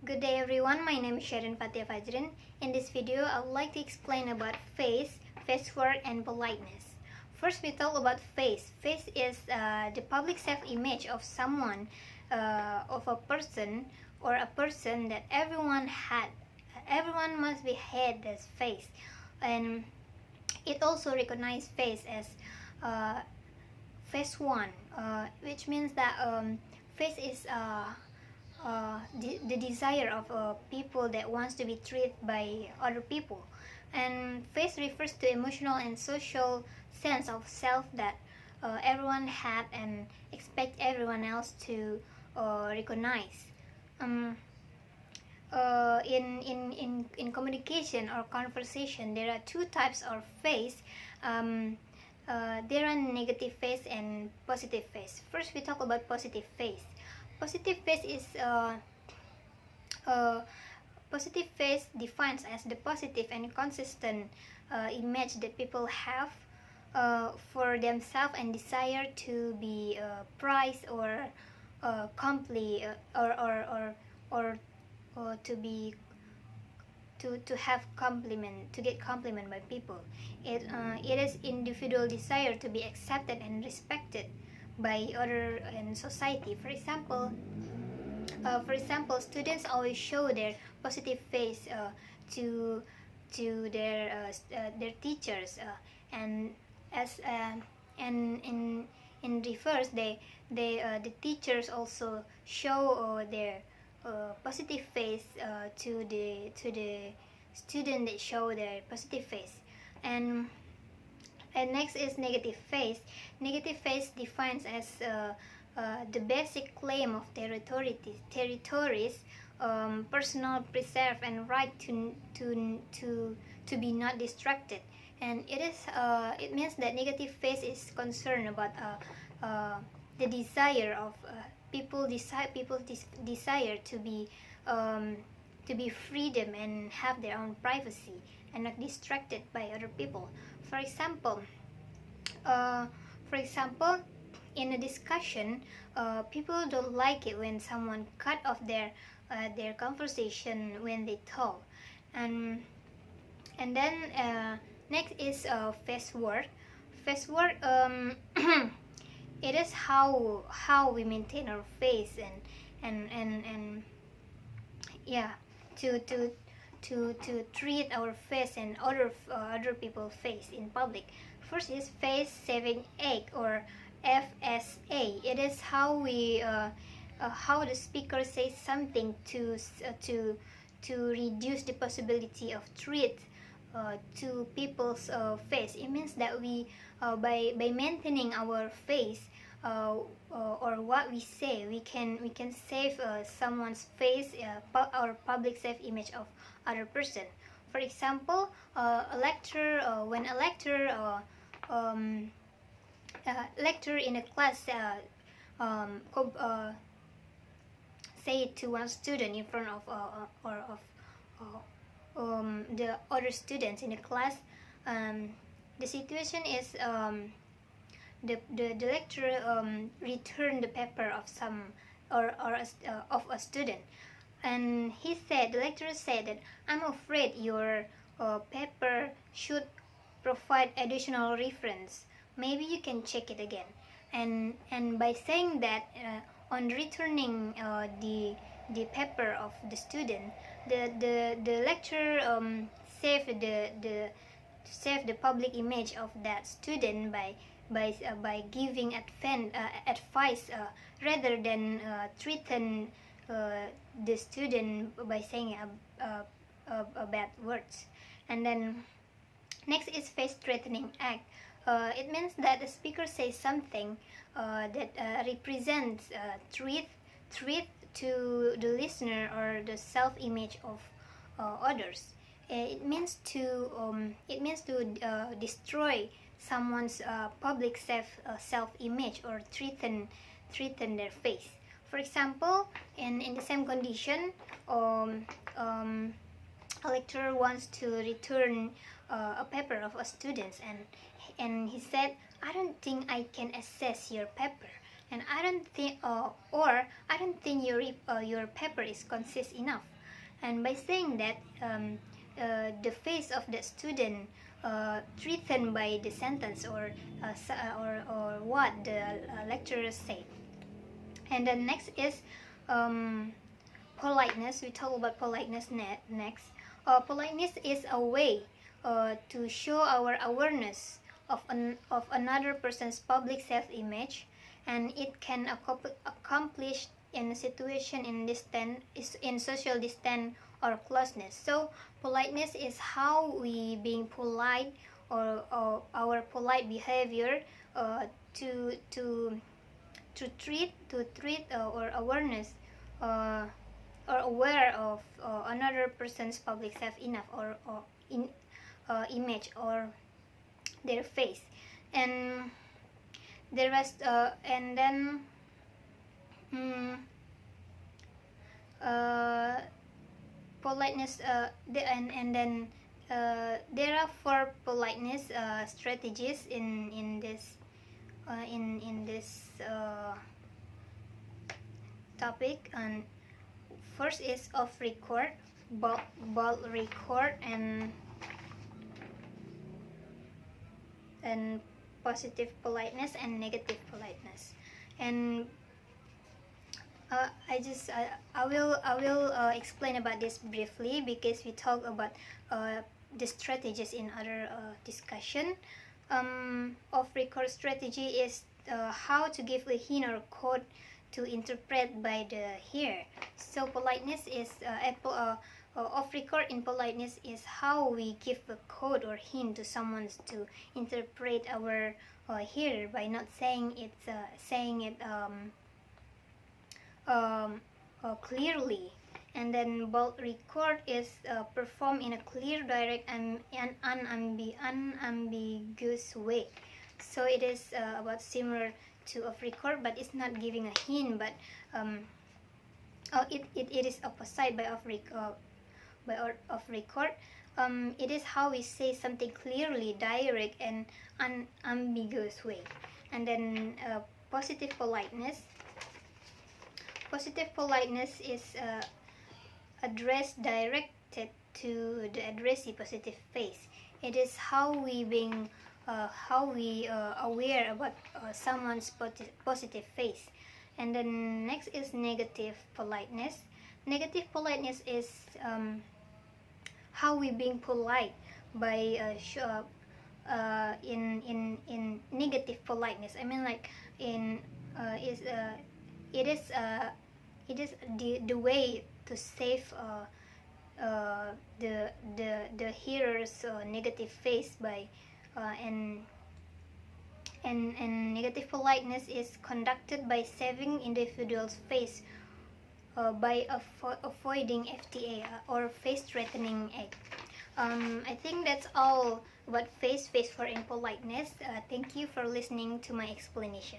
Good day everyone, my name is Sheryn Fathia. In this video, I would like to explain about facework and politeness. First, we talk about face. Face is the public self-image of someone, of a person or a person that everyone must be had as face. And it also recognizes face as face one, which means that face is the desire of people that wants to be treated by other people, and face refers to emotional and social sense of self that everyone had and expect everyone else to recognize. In communication or conversation, there are two types of face. There are negative face and positive face. First, we talk about positive face. Positive face is positive face defines as the positive and consistent image that people have for themselves and desire to be praised or to have compliment, to get compliment by people. It is individual desire to be accepted and respected by other in society. For example, students always show their positive face to their teachers, and as and in reverse, the teachers also show their positive face to the student that show their positive face. And next is negative face. Negative face defines as the basic claim of territories, personal preserve and right to be not distracted. And it means that negative face is concerned about the desire of people's desire to be freedom and have their own privacy and not distracted by other people. For example, in a discussion, people don't like it when someone cut off their conversation when they talk. And then next is Facework. Facework, it is how we maintain our face and yeah, to treat our face and other people's face in public. First is face saving act or FSA. It is how how the speaker says something to reduce the possibility of threat to people's face. It means that we by maintaining our face or what we say, we can save someone's face, our public safe image of other person. For example, when a lecturer in a class say it to one student in front of the other students in the class. The situation is the lecturer returned the paper of of a student, and the lecturer said that, "I'm afraid your paper should provide additional reference. Maybe you can check it again." And by saying that, on returning the paper of the student, the lecturer saved the public image of that student by giving advice rather than threaten the student by saying bad words. And then next is face threatening act. It means that the speaker says something that represents threat to the listener or the self-image of others. It means to destroy someone's public self-image or threaten their face. For example, in the same condition, a lecturer wants to return a paper of a student, and he said, "I don't think I can assess your paper. and I don't think your paper is concise enough. And by saying that, the face of the student threatened by the sentence or what the lecturer said. And then next is politeness. We talk about politeness next. Politeness is a way to show our awareness of another person's public self-image, and it can accomplish in a situation in social distance or closeness. So politeness is how we being polite, or our polite behavior to treat or awareness or aware of another person's public self enough or in image or their face. And the rest and then politeness and then there are 4 politeness strategies in this topic. And first is off record, bold record, and positive politeness and negative politeness. And I will explain about this briefly, because we talk about the strategies in other discussion. Off record strategy is how to give a hint or code to interpret by the hearer. So politeness is off record in politeness is how we give a code or hint to someone to interpret our hearer by not saying it clearly. And then bold record is performed in a clear, direct, and unambiguous way. So it is about similar to off record, but it's not giving a hint, but it is opposite by off record. It is how we say something clearly, direct, and unambiguous way. And then positive politeness. Positive politeness is address directed to the addressee positive face. It is how we being aware about someone's positive face. And then next is negative politeness. Negative politeness is how we being polite by in negative politeness. I mean, like it is the way to save the hearer's negative face by and negative politeness is conducted by saving individual's face by avoiding FTA or face threatening act. I think that's all about face for impoliteness. Thank you for listening to my explanation.